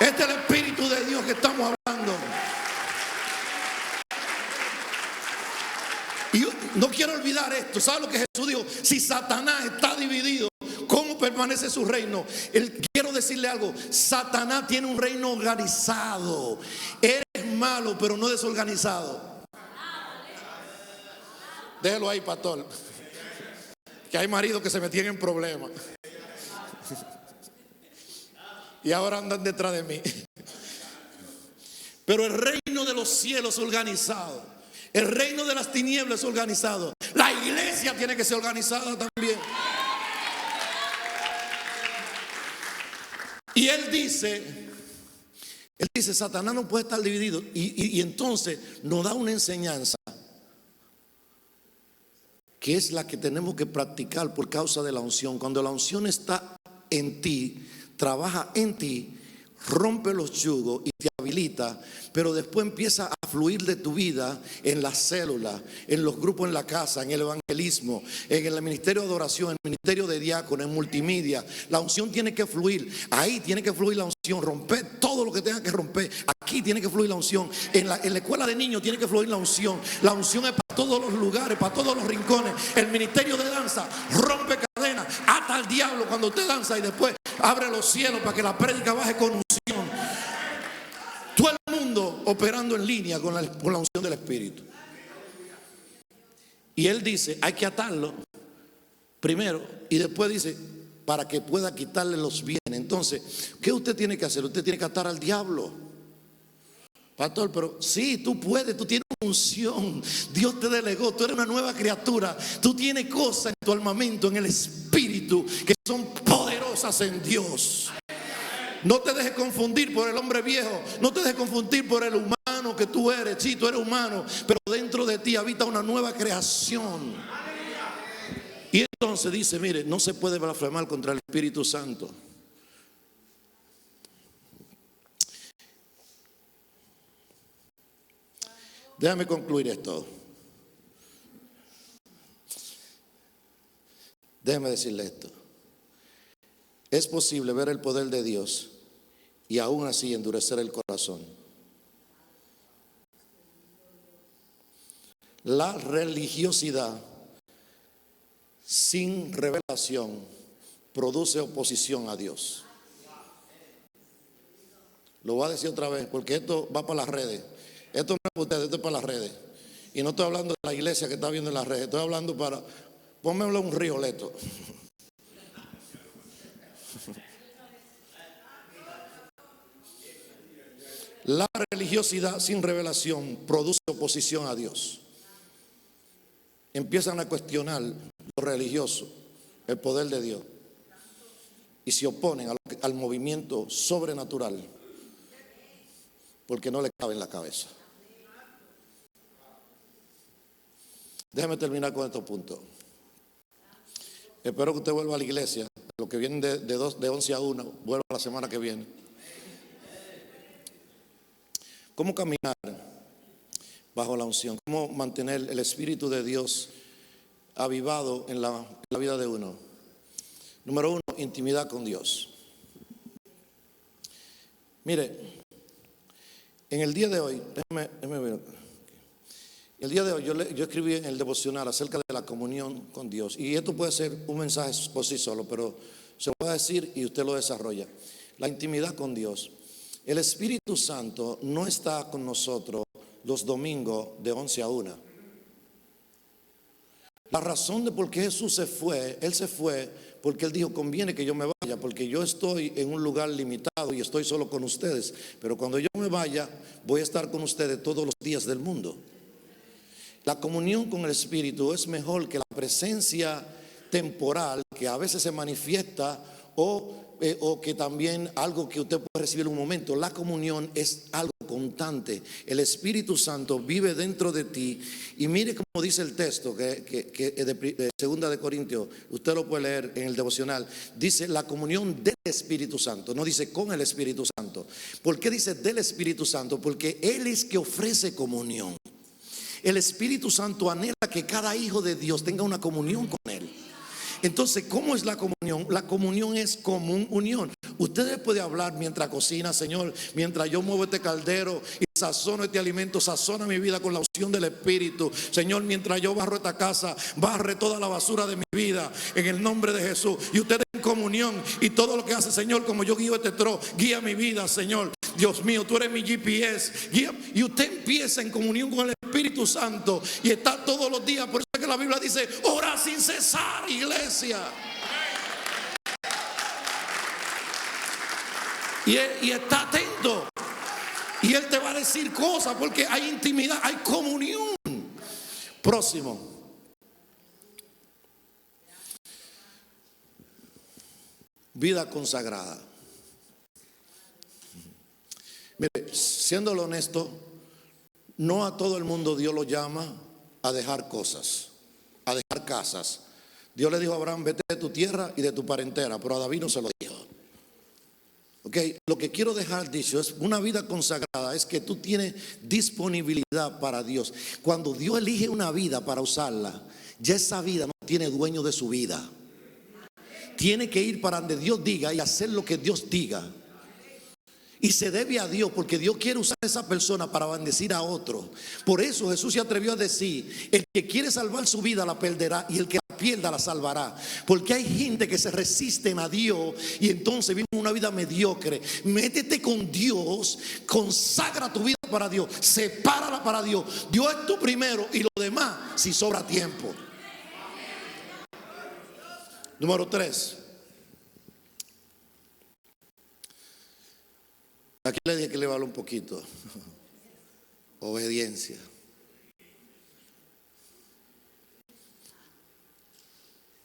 Este es el Espíritu de Dios que estamos hablando. Y yo no quiero olvidar esto. ¿Sabe lo que Jesús dijo? Si Satanás está dividido, ¿cómo permanece su reino? Quiero decirle algo. Satanás tiene un reino organizado. Eres malo, pero no desorganizado. Déjelo ahí, pastor. Que hay maridos que se metían en problemas y ahora andan detrás de mí. Pero el reino de los cielos es organizado. El reino de las tinieblas es organizado. La iglesia tiene que ser organizada también. Y él dice, Satanás no puede estar dividido. Y entonces nos da una enseñanza que es la que tenemos que practicar por causa de la unción. Cuando la unción está en ti, trabaja en ti, rompe los yugos y te habilita, pero después empieza a fluir de tu vida en la célula, en los grupos en la casa, en el evangelismo, en el ministerio de adoración, en el ministerio de diácono, en multimedia. La unción tiene que fluir, ahí tiene que fluir la unción, romper todo lo que tenga que romper, aquí tiene que fluir la unción, en la escuela de niños tiene que fluir la unción es para todos los lugares, para todos los rincones. El ministerio de danza rompe cadenas, ata al diablo cuando usted danza y después abre los cielos para que la prédica baje con unción. Todo el mundo operando en línea con la unción del Espíritu. Y él dice, hay que atarlo primero y después dice, para que pueda quitarle los bienes. Entonces, ¿qué usted tiene que hacer? Usted tiene que atar al diablo. Pastor, pero sí, tú puedes, tú tienes unción. Dios te delegó, tú eres una nueva criatura. Tú tienes cosas en tu armamento, en el Espíritu, que son poderosas en Dios. No te dejes confundir por el hombre viejo. No te dejes confundir por el humano que tú eres. Sí, tú eres humano, pero dentro de ti habita una nueva creación. Y entonces dice, mire, no se puede blasfemar contra el Espíritu Santo. Déjame concluir esto. Déjame decirle esto. Es posible ver el poder de Dios y aún así endurecer el corazón. La religiosidad sin revelación produce oposición a Dios. Lo voy a decir otra vez porque esto va para las redes. Esto no es para ustedes, esto es para las redes. Y no estoy hablando de la iglesia que está viendo en las redes. Estoy hablando para, pónmelo un rioleto. La religiosidad sin revelación produce oposición a Dios. Empiezan a cuestionar lo religioso, el poder de Dios, y se oponen al movimiento sobrenatural porque no le cabe en la cabeza. Déjame terminar con estos puntos. Espero que usted vuelva a la iglesia. Los que vienen de 11 a 1, vuelva la semana que viene. ¿Cómo caminar bajo la unción? ¿Cómo mantener el Espíritu de Dios avivado en la vida de uno? Número 1, intimidad con Dios. Mire, en el día de hoy, déjeme ver. El día de hoy yo escribí en el devocional acerca de la comunión con Dios. Y esto puede ser un mensaje por sí solo, pero se lo voy a decir y usted lo desarrolla. La intimidad con Dios. El Espíritu Santo no está con nosotros los domingos de 11 a 1. La razón de por qué Jesús se fue, Él se fue porque Él dijo, conviene que yo me vaya, porque yo estoy en un lugar limitado y estoy solo con ustedes. Pero cuando yo me vaya, voy a estar con ustedes todos los días del mundo. La comunión con el Espíritu es mejor que la presencia temporal que a veces se manifiesta o que también algo que usted puede recibir en un momento. La comunión es algo constante. El Espíritu Santo vive dentro de ti. Y mire cómo dice el texto que es de 2 de Corintios. Usted lo puede leer en el devocional. Dice la comunión del Espíritu Santo. No dice con el Espíritu Santo. ¿Por qué dice del Espíritu Santo? Porque Él es que ofrece comunión. El Espíritu Santo anhela que cada hijo de Dios tenga una comunión con Él. Entonces, ¿cómo es la comunión? La comunión es común unión. Ustedes pueden hablar mientras cocina, Señor, mientras yo muevo este caldero y sazono este alimento, sazona mi vida con la unción del Espíritu. Señor, mientras yo barro esta casa, barre toda la basura de mi vida en el nombre de Jesús. Y ustedes en comunión y todo lo que hace, Señor, como yo guío este tro, guía mi vida, Señor. Dios mío, tú eres mi GPS. Guía. Y usted empieza en comunión con el Espíritu Santo y está todos los días. Por eso es que la Biblia dice, ora sin cesar, iglesia. Y está atento. Y Él te va a decir cosas porque hay intimidad, hay comunión. Próximo. Vida consagrada. Mire, siéndolo honesto, no a todo el mundo Dios lo llama a dejar cosas, a dejar casas. Dios le dijo a Abraham, vete de tu tierra y de tu parentela, pero a David no se lo dijo. ¿Ok? lo que quiero dejar dicho es una vida consagrada, es que tú tienes disponibilidad para Dios. Cuando Dios elige una vida para usarla, ya esa vida no tiene dueño de su vida. Tiene que ir para donde Dios diga y hacer lo que Dios diga. Y se debe a Dios, porque Dios quiere usar a esa persona para bendecir a otro. Por eso Jesús se atrevió a decir: el que quiere salvar su vida la perderá, y el que la pierda la salvará. Porque hay gente que se resisten a Dios y entonces viven una vida mediocre. Métete con Dios, consagra tu vida para Dios, sepárala para Dios. Dios es tu primero y lo demás si sobra tiempo. Número 3. Aquí le dije que le va a hablar un poquito. Obediencia.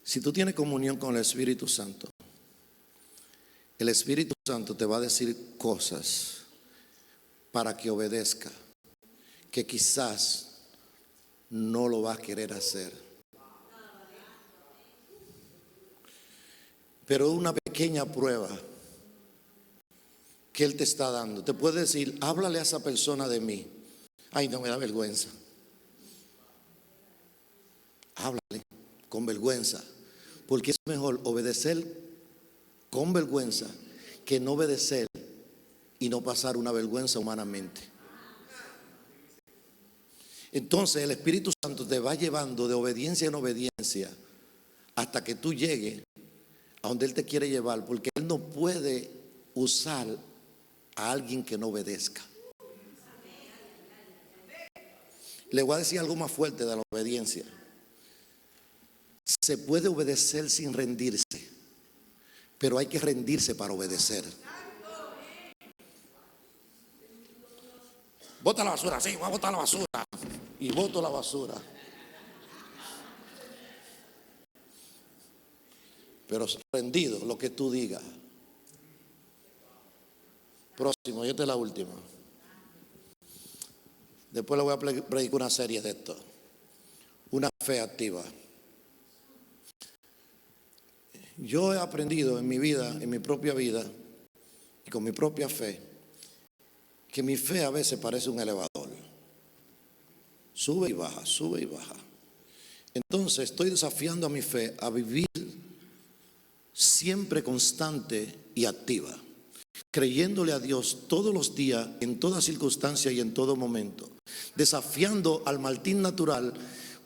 Si tú tienes comunión con el Espíritu Santo, el Espíritu Santo te va a decir cosas para que obedezca, que quizás no lo vas a querer hacer. Pero es una pequeña prueba que Él te está dando. Te puede decir: háblale a esa persona de mí. Ay, no me da vergüenza. Háblale con vergüenza, porque es mejor obedecer con vergüenza que no obedecer y no pasar una vergüenza humanamente. Entonces el Espíritu Santo te va llevando de obediencia en obediencia hasta que tú llegues a donde Él te quiere llevar, porque Él no puede usar a alguien que no obedezca. Le voy a decir algo más fuerte de la obediencia. Se puede obedecer sin rendirse, pero hay que rendirse para obedecer. Bota la basura, sí, voy a botar la basura. Y boto la basura. Pero rendido, lo que tú digas. Próximo, esta es la última. Después le voy a predicar una serie de esto. Una fe activa. Yo he aprendido en mi vida, en mi propia vida, y con mi propia fe, que mi fe a veces parece un elevador. Sube y baja, sube y baja. Entonces estoy desafiando a mi fe a vivir siempre constante y activa, creyéndole a Dios todos los días, en toda circunstancia y en todo momento, desafiando al Martín natural,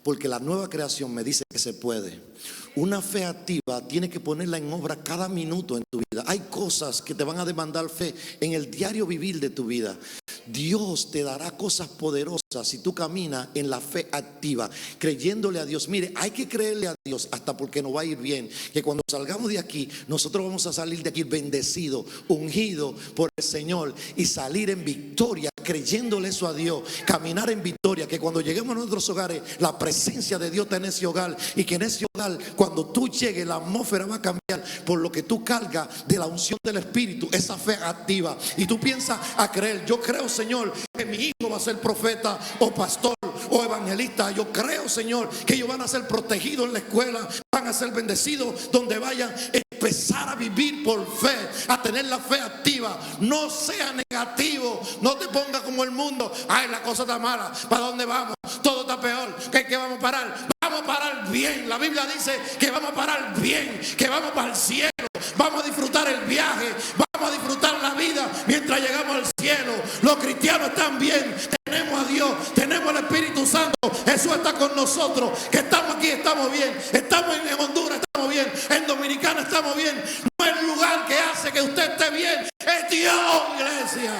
porque la nueva creación me dice que se puede. Una fe activa tiene que ponerla en obra cada minuto en tu vida. Hay cosas que te van a demandar fe en el diario vivir de tu vida. Dios te dará cosas poderosas si tú caminas en la fe activa, creyéndole a Dios. Mire, hay que creerle a Dios hasta porque nos va a ir bien. Que cuando salgamos de aquí, nosotros vamos a salir de aquí bendecidos, ungidos por el Señor, y salir en victoria, creyéndole eso a Dios. Caminar en victoria, que cuando lleguemos a nuestros hogares, la presencia de Dios está en ese hogar, y que en ese hogar, cuando tú llegues, la atmósfera va a cambiar por lo que tú cargas de la unción del Espíritu, esa fe activa. Y tú piensas a creer: yo creo, Señor, que mi hijo va a ser profeta o pastor o evangelista. Yo creo, Señor, que ellos van a ser protegidos en la escuela, van a ser bendecidos donde vayan. Empezar a vivir por fe, a tener la fe activa. No sea negativo, no te pongas como el mundo. Ay, la cosa está mala, ¿para dónde vamos? Todo está peor. ¿Qué vamos a parar? Vamos a parar bien. La Biblia dice que vamos a parar bien, que vamos para el cielo. Vamos a disfrutar el viaje, vamos a disfrutar la vida mientras llegamos al cielo. Los cristianos están bien, tenemos a Dios, tenemos el Espíritu Santo. Jesús está con nosotros, que estamos aquí, estamos bien. Estamos en Honduras, estamos bien. En Dominicana estamos bien. No es el lugar que hace que usted esté bien, es Dios, iglesia.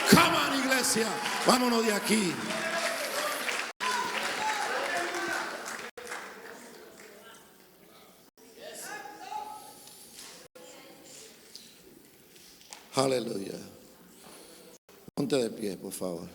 Come on, iglesia, vámonos de aquí. Aleluya. Ponte de pie, por favor.